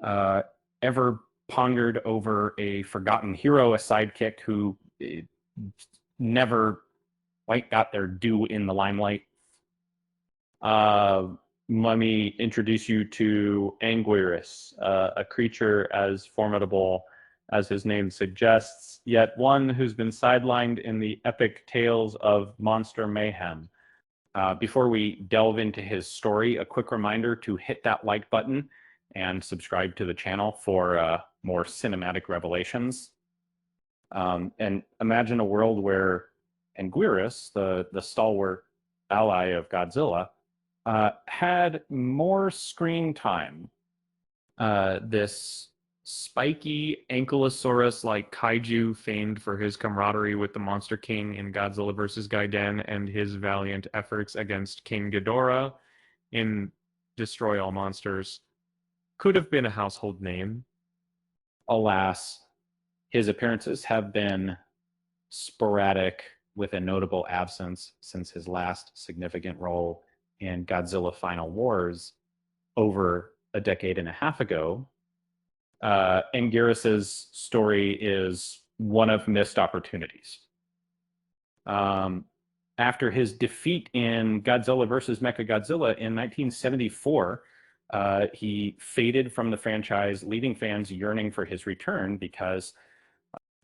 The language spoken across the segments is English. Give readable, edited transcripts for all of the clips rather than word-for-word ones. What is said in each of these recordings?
uh, ever pondered over a forgotten hero, a sidekick who never quite got their due in the limelight. Uh, Let me introduce you to Anguirus, a creature as formidable as his name suggests, yet one who's been sidelined in the epic tales of monster mayhem. Before we delve into his story, a quick reminder to hit that like button and subscribe to the channel for more cinematic revelations. And imagine a world where Anguirus, the stalwart ally of Godzilla, had more screen time. This spiky ankylosaurus-like kaiju famed for his camaraderie with the Monster King in Godzilla vs. Gaiden and his valiant efforts against King Ghidorah in Destroy All Monsters, could have been a household name. Alas, his appearances have been sporadic, with a notable absence since his last significant role in Godzilla Final Wars over a decade and a half ago. Anguirus's story is one of missed opportunities. After his defeat in Godzilla vs. Mechagodzilla in 1974, he faded from the franchise, leaving fans yearning for his return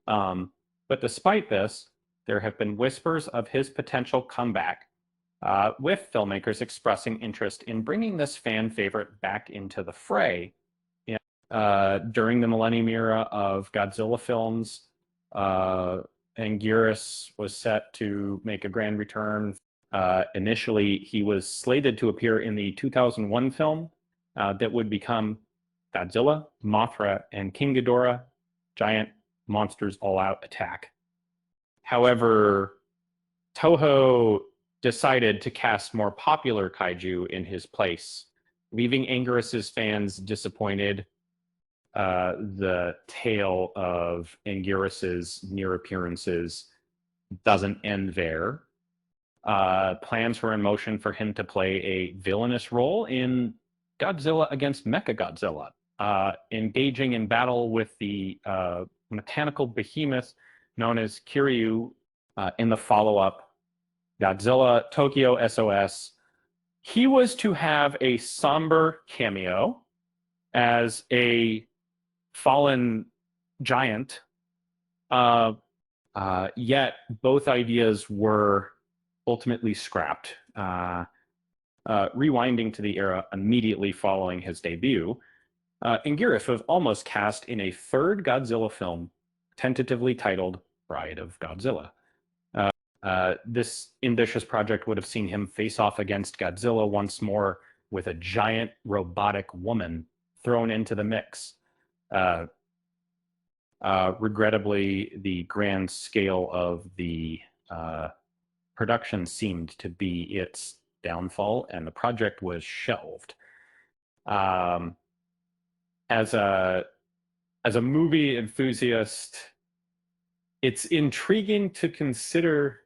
but despite this, there have been whispers of his potential comeback, with filmmakers expressing interest in bringing this fan favorite back into the fray. During the Millennium era of Godzilla films, Anguirus was set to make a grand return. Initially, he was slated to appear in the 2001 film that would become Godzilla, Mothra, and King Ghidorah, Giant Monsters All-Out Attack. However, Toho decided to cast more popular kaiju in his place, leaving Anguirus's fans disappointed. The tale of Anguirus's near appearances doesn't end there. Plans were in motion for him to play a villainous role in Godzilla against Mechagodzilla, engaging in battle with the mechanical behemoth known as Kiryu in the follow-up Godzilla Tokyo SOS. He was to have a somber cameo as a fallen giant, yet both ideas were ultimately scrapped. Rewinding to the era immediately following his debut, Anguirus was almost cast in a third Godzilla film, tentatively titled Bride of Godzilla. This ambitious project would have seen him face off against Godzilla once more, with a giant robotic woman thrown into the mix. Regrettably, the grand scale of the production seemed to be its downfall, and the project was shelved. As a movie enthusiast, it's intriguing to consider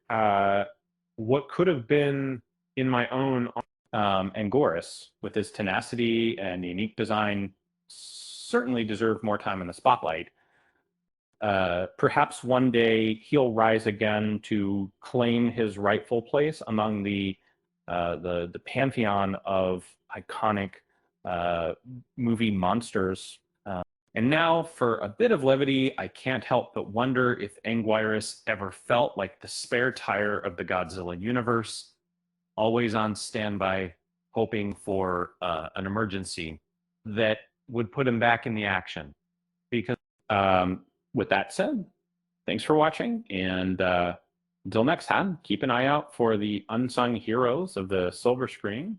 what could have been in my own Anguirus, with his tenacity and unique design, certainly deserved more time in the spotlight. Perhaps one day he'll rise again to claim his rightful place among the pantheon of iconic movie monsters. And now, for a bit of levity, I can't help but wonder if Anguirus ever felt like the spare tire of the Godzilla universe, always on standby, hoping for an emergency that would put him back in the action. Because with that said, thanks for watching, and until next time, keep an eye out for the unsung heroes of the silver screen.